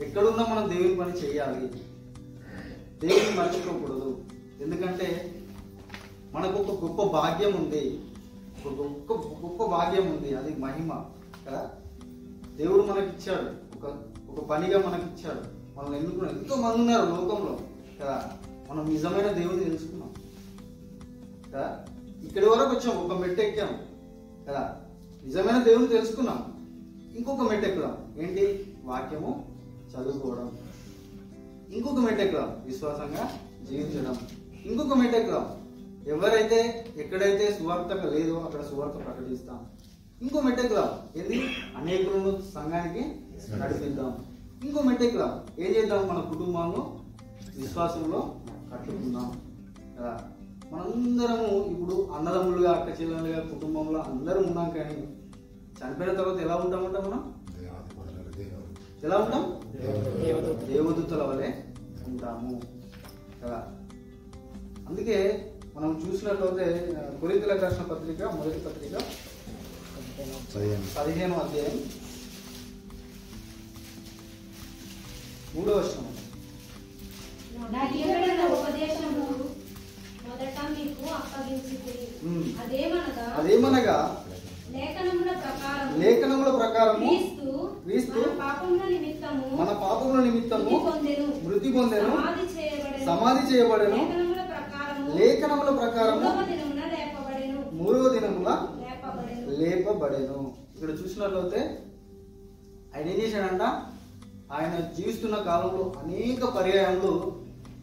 A: ఎక్కడున్నా మనం దేవుని పని చేయాలి, దేవుని మర్చిపోకూడదు. ఎందుకంటే మనకు ఒక గొప్ప భాగ్యం ఉంది, గొప్ప భాగ్యం ఉంది, అది మహిమ కదా. దేవుడు మనకిచ్చాడు, ఒక పనిగా మనకిచ్చాడు. మనం ఎన్నుకున్నాం. ఎంతో మంది ఉన్నారు లోకంలో కదా, మనం నిజమైన దేవుని తెలుసుకున్నాం కదా. ఇక్కడి వరకు వచ్చాం, ఒక మెట్టు ఎక్కాం కదా, నిజమైన దేవుని తెలుసుకున్నాం. ఇంకొక మెట్టు ఎక్కుదాం, ఏంటి? వాక్యము చదువుకోవడం. ఇంకొక మెట్టు ఎక్కుదాం, విశ్వాసంగా జీవించడం. ఇంకొక మెట్టు ఎక్కుదాం, ఎవరైతే ఎక్కడైతే సువార్త లేదో అక్కడ సువార్త ప్రకటిస్తాం. ఇంకో మెట్టు ఎక్కుదాం, ఏది? అనేకులను సంఘానికి నడిపిద్దాం. ఇంకో మెట్టు ఎక్కుదాం, ఏం చేద్దాం? మన కుటుంబాలను విశ్వాసంలో కట్టుకుందాం కదా. మనందరము ఇప్పుడు అన్నదమ్ములుగా, అక్క చెల్లెలుగా కుటుంబంలో అందరం ఉన్నాం. కానీ చనిపోయిన తర్వాత ఎలా ఉంటామంట? మనం ఎలా ఉంటాం? దేవదూతల వలె ఉంటాము కదా. అందుకే మనం చూసినట్లయితే కొరింథీయులకు రాసిన పత్రిక, మొదటి పత్రిక 15వ అధ్యాయం 3వ వచనం.
B: నా జీవన ఉపదేశము మొదట మీకు అప్పగించితిని.
A: అదేమనగా లేఖనముల ప్రకారం క్రీస్తు మన పాపముల నిమిత్తము మృతి పొందెను, సమాధి చేయబడెను, లేఖనముల ప్రకారము 3వ దినమున లేపబడెను. ఇక్కడ చూసినట్లయితే ఆయన ఏం చేశాడంట? ఆయన జీవిస్తున్న కాలంలో అనేక పర్యాయములు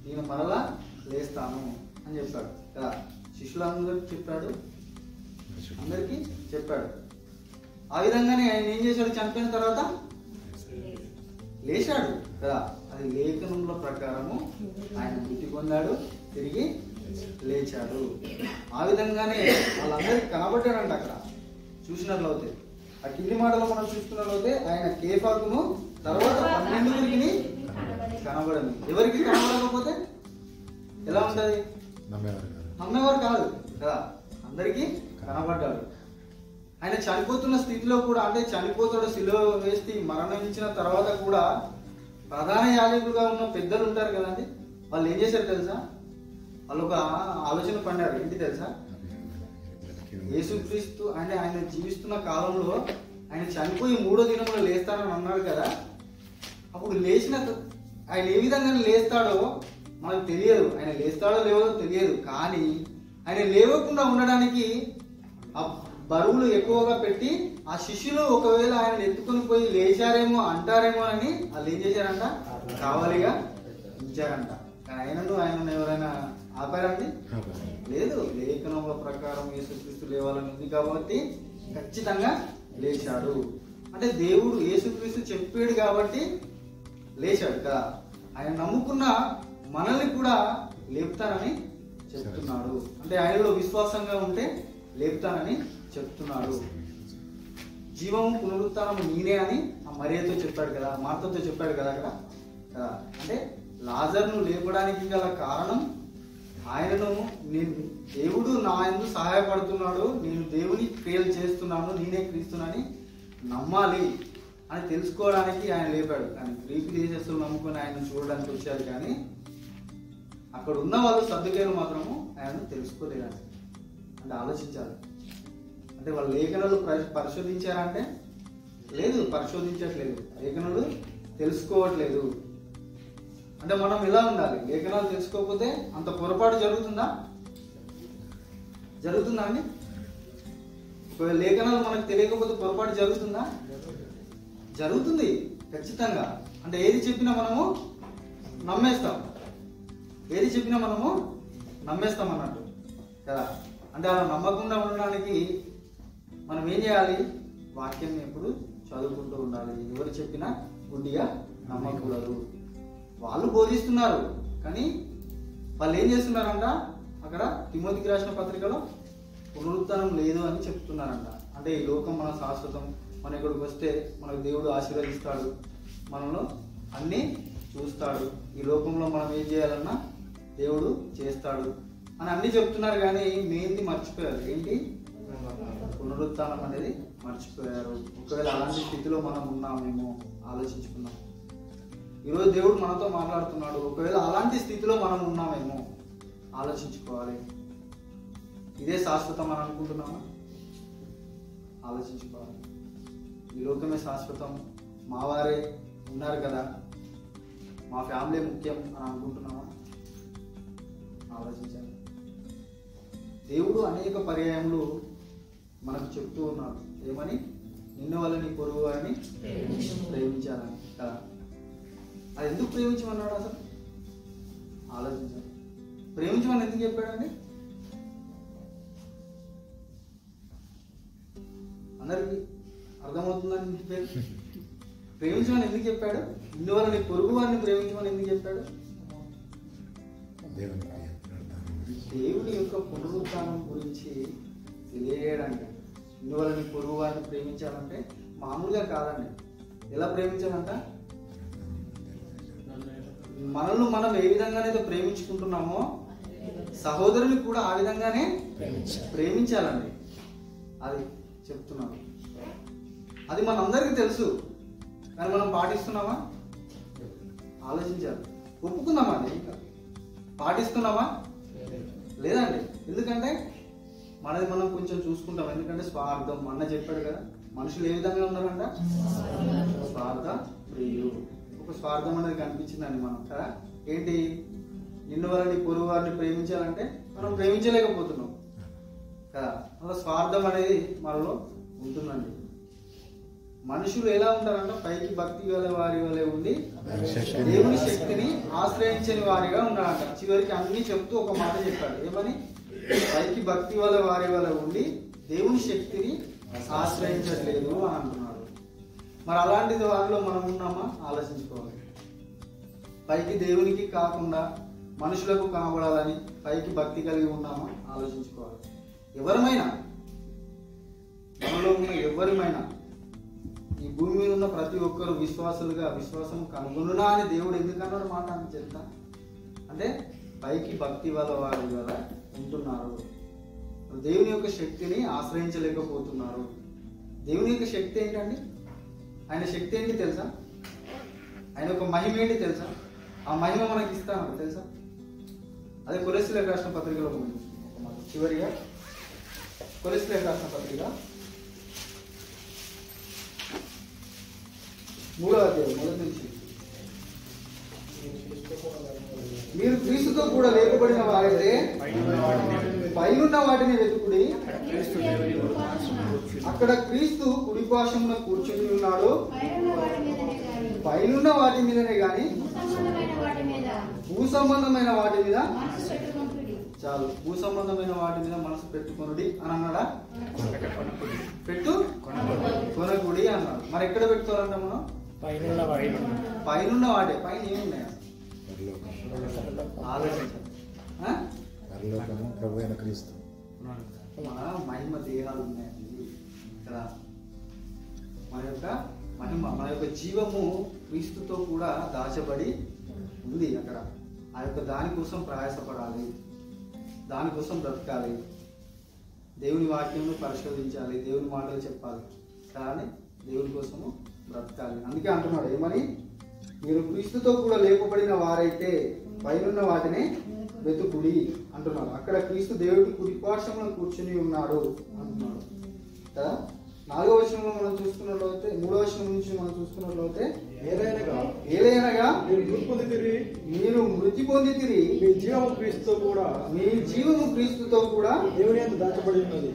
A: నేను మరలా లేస్తాను అని చెప్పాడు కదా. శిష్యులందరికీ చెప్పాడు, అందరికీ చెప్పాడు. ఆ విధంగానే ఆయన ఏం చేశాడు? చనిపోయిన తర్వాత లేచాడు కదా. అది లేఖనముల ప్రకారము ఆయన మృతి పొందాడు, తిరిగి లేచాడు. ఆ విధంగానే వాళ్ళందరికీ కనబడ్డాడంట. అక్కడ చూసినట్లయితే ఆ కింది మాటలో మనం చూసుకున్నట్లయితే ఆయన కేఫాకును తర్వాత 12 కనబడను. ఎవరికి కనబడకపోతే ఎలా ఉంటది? నమ్మేవారు కాదు కదా, అందరికీ కనబడ్డాడు. ఆయన చనిపోతున్న స్థితిలో కూడా, అంటే చనిపోతాడు, శిలువ వేసి మరణించిన తర్వాత కూడా ప్రధాన యాజకులుగా ఉన్న పెద్దలు ఉంటారు కదండి, వాళ్ళు ఏం చేశారు తెలుసా? వాళ్ళు ఒక ఆలోచన పడ్డారు. ఏంటి తెలుసా? యేసుక్రీస్తు అంటే ఆయన జీవిస్తున్న కాలంలో ఆయన చనిపోయి 3వ దినంలో లేస్తానని అన్నాడు కదా. అప్పుడు లేచిన ఆయన ఏ విధంగా లేస్తాడో మనకు తెలియదు. ఆయన లేస్తాడో లేవో తెలియదు. కానీ ఆయన లేవకుండా ఉండడానికి ఆ బరువులు ఎక్కువగా పెట్టి ఆ శిష్యులు ఒకవేళ ఆయన ఎత్తుకొని పోయి లేచారేమో అంటారేమో అని వాళ్ళు ఏం చేశారంట? కావాలిగా ఉంచారంట. ఆయనను ఎవరైనా ఆపారండి? లేదు. లేఖనముల ప్రకారం యేసుక్రీస్తు లేవాలని ఉంది కాబట్టి ఖచ్చితంగా లేచాడు. అంటే దేవుడు యేసుక్రీస్తు చెప్పాడు కాబట్టి లేచాడు కదా. ఆయన నమ్ముకున్న మనల్ని కూడా లేపుతానని చెప్తున్నాడు. అంటే ఆయనలో విశ్వాసంగా ఉంటే లేపుతానని చెప్తున్నాడు. జీవము పునరుత్థానము నేనే అని ఆ మరియతో చెప్పాడు కదా, మార్తతో చెప్పాడు కదా అక్కడ కదా. అంటే లాజర్ను లేపడానికి గల కారణం నేను దేవుడు నా యందు సహాయపడుతున్నాడు, నేను దేవుని క్రియలు చేస్తున్నాను, నేనే క్రీస్తున్నాని నమ్మాలి అని తెలుసుకోవడానికి ఆయన లేపాడు. కానీ గ్రీకు దేశస్తులు నమ్ముకొని ఆయన చూడడానికి వచ్చారు. కానీ అక్కడ ఉన్న వాళ్ళు సర్దుకేలు మాత్రము ఆయనను తెలుసుకోలేరు. అంటే ఆలోచించాలి. అంటే వాళ్ళు లేఖనాలు పరిశోధించారంటే లేదు, పరిశోధించట్లేదు, లేఖనాలు తెలుసుకోవట్లేదు. అంటే మనం ఎలా ఉండాలి? లేఖనాలు తెలుసుకోకపోతే అంత పొరపాటు జరుగుతుందా అండి? ఒకవేళ లేఖనాలు మనకు తెలియకపోతే పొరపాటు జరుగుతుందా? జరుగుతుంది ఖచ్చితంగా. అంటే ఏది చెప్పినా మనము నమ్మేస్తాం, ఏది చెప్పినా మనము నమ్మేస్తాం అన్నట్టు కదా. అంటే అలా నమ్మకుండా ఉండడానికి మనం ఏం చేయాలి? వాక్యం ఎప్పుడు చదువుకుంటూ ఉండాలి. ఎవరు చెప్పినా గుడ్డిగా నమ్మకూడదు. వాళ్ళు బోధిస్తున్నారు కానీ వాళ్ళు ఏం చేస్తున్నారంట? అక్కడ తిమోతికి రాసిన పత్రికలో పునరుత్థానం లేదు అని చెప్తున్నారంట. అంటే ఈ లోకం మన శాశ్వతం, మన ఇక్కడికి వస్తే మనకు దేవుడు ఆశీర్వదిస్తాడు, మనలో అన్నీ చూస్తాడు, ఈ లోకంలో మనం ఏం చేయాలన్నా దేవుడు చేస్తాడు అని అన్ని చెప్తున్నారు. కానీ మెయిన్ది మర్చిపోయారు. ఏంటి? పునరుత్థానం అనేది మర్చిపోయారు. ఒకవేళ అలాంటి స్థితిలో మనం ఉన్నామేమో ఆలోచించుకున్నాం. ఈరోజు దేవుడు మనతో మాట్లాడుతున్నాడు. ఒకవేళ అలాంటి స్థితిలో మనం ఉన్నామేమో ఆలోచించుకోవాలి. ఇదే శాశ్వతం అని అనుకుంటున్నామా? ఆలోచించుకోవాలి. ఈ లోకమే శాశ్వతం, మా వారే ఉన్నారు కదా, మా ఫ్యామిలీ ముఖ్యం అని అనుకుంటున్నామా? ఆలోచించాలి. దేవుడు అనేక పర్యాయములు మనకు చెప్తూ ఉన్నాడు. ఏమని? నిన్ను వల్ల నీ పొరుగు వారిని ప్రేమించాలని కదా. అది ఎందుకు ప్రేమించమన్నాడు? అసలు ఆలోచించాలి. ప్రేమించమని ఎందుకు చెప్పాడండి? అందరికి అర్థమవుతుందని చెప్పాడు. ప్రేమించమని ఎందుకు చెప్పాడు? నిన్ను వల్ల నీ పొరుగు వారిని ప్రేమించమని ఎందుకు చెప్పాడు? దేవుడి యొక్క పునరుత్థానం గురించి తెలియడానికి. నిన్ను వల్ల నీ పొరుగు వారిని ప్రేమించాలంటే మామూలుగా కాదండి. ఎలా ప్రేమించాలంట? మనల్ని మనం ఏ విధంగానైతే ప్రేమించుకుంటున్నామో సహోదరుని కూడా ఆ విధంగానే ప్రేమించాలండి. అది చెప్తున్నాను. అది మనందరికీ తెలుసు, కానీ మనం పాటిస్తున్నామా? ఆలోచించాలి. ఒప్పుకుందామా? అది ఇంకా పాటిస్తున్నామా? లేదండి. ఎందుకంటే మనది మనం కొంచెం చూసుకుంటాం. ఎందుకంటే స్వార్థం. అన్న చెప్పాడు కదా, మనుషులు ఏ విధంగా ఉన్నారంట? స్వార్థ ప్రియులు. ఒక స్వార్థం అనేది కనిపించిందండి మనం కదా. ఏంటి? నిన్ను వల్ల నీ పొరుగు వారిని ప్రేమించాలంటే మనం ప్రేమించలేకపోతున్నాం కదా. అలా స్వార్థం అనేది మనలో ఉంటుందండి. మనుషులు ఎలా ఉంటారంటే పైకి భక్తి గల వారి వలె ఉండి దేవుని శక్తిని ఆశ్రయించని వారిగా ఉన్నారంట. చివరికి అన్ని చెప్తూ ఒక మాట చెప్పాడు. ఏమని? పైకి భక్తి వల్ల వారి వల్ల ఉండి దేవుని శక్తిని ఆశ్రయించట్లేదు అని అంటున్నాడు. మరి అలాంటి వారిలో మనం ఉన్నామా? ఆలోచించుకోవాలి. పైకి దేవునికి కాకుండా మనుషులకు కనబడాలని పైకి భక్తి కలిగి ఉన్నామా? ఆలోచించుకోవాలి. ఎవరమైనా, మనలో ఉన్న ఎవరిమైనా, ఈ భూమి మీద ఉన్న ప్రతి ఒక్కరు విశ్వాసులుగా విశ్వాసం కనుగొనునా అని దేవుడు ఎందుకన్నాడు మాట అని చెప్తా అంటే పైకి భక్తి వల్ల వారి వల్ల ఉంటున్నారు. దేవుని యొక్క శక్తిని ఆశ్రయించలేకపోతున్నారు. దేవుని యొక్క శక్తి ఏంటండి? ఆయన శక్తి ఏంటి తెలుసా? ఆయన యొక్క మహిమ ఏంటి తెలుసా? ఆ మహిమ మనకి ఇస్తాను తెలుసా? అదే కొలెస్ట్రాల్ రాసిన పత్రికలో ఉంది. చివరిగా కొలెస్ట్రాల్ రాసిన పత్రిక 3వ అధ్యాయం మొదటి నుంచి. మీరు క్రీస్తుతో కూడా లేపబడిన వారైతే పైనున్న వాటిని వెతుకుడి, అక్కడ క్రీస్తు కుడిపార్శ్వమున కూర్చుని ఉన్నాడు. పైనున్న వాటి మీదనే గాని భూ సంబంధమైన వాటి మీద చాలు. భూ సంబంధమైన వాటి మీద మనసు పెట్టుకొనుడి అని అన్నాడా? పెట్టు కొనకుడి అన్నాడు. మరి ఎక్కడ పెట్టుకోవాలంట మనం? పైనున్న వాటి. పైన ఏమున్నాయా? ఆలోచించాలి. మన మహిమ దేహాలు ఉన్నాయండి కదా. మన యొక్క మహిమ, మన యొక్క జీవము క్రీస్తుతో కూడా దాచబడి ఉంది అక్కడ. ఆ యొక్క దానికోసం ప్రయాసపడాలి, దానికోసం బ్రతకాలి, దేవుని వాక్యమును పరిశోధించాలి, దేవుని మాటలు చెప్పాలి, కానీ దేవుని కోసము బ్రతకాలి. అందుకే అంటున్నాడు ఏమని? మీరు క్రీస్తుతో కూడా లేపబడిన వారైతే పైనున్న వాటిని వెతుకుడి అంటున్నాడు. అక్కడ క్రీస్తు దేవుడి కుడిపార్శ్వమున కూర్చుని ఉన్నాడు అంటున్నాడు కదా. 4వ వచనంలో మనం చూసుకున్నట్లయితే, 3వ వచనం నుంచి మనం చూసుకున్నట్లయితే, ఏలైనగా మీరు మృతి పొందితిరి, మీ జీవము క్రీస్తుతో కూడా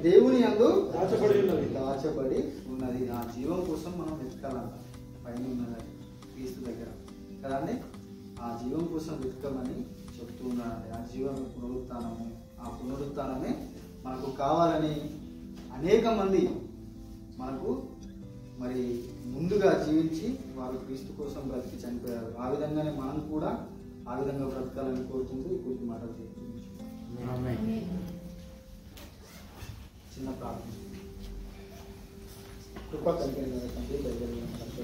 A: దేవుని యందు దాచబడి ఉన్నది. ఆ జీవం కోసం మనం వెతకాలంట. పైన ఉన్నది క్రీస్తు దగ్గర కదండి. ఆ జీవం కోసం వెతకమని చెప్తూ ఉన్నాడండి. ఆ జీవం పునరుత్థానము, ఆ పునరుత్థానమే మనకు కావాలని అనేక మంది మనకు మరి ముందుగా జీవించి వారు క్రీస్తు కోసం బ్రతికి చనిపోయారు. ఆ విధంగానే మనం కూడా ఆ విధంగా బ్రతకాలని కోరుకుంటూ ఈ కొద్ది మాటలు చెప్తున్నాం. చిన్న ప్రార్థన. కృప కలిగిన తండ్రి, దయగలిగిన తండ్రి,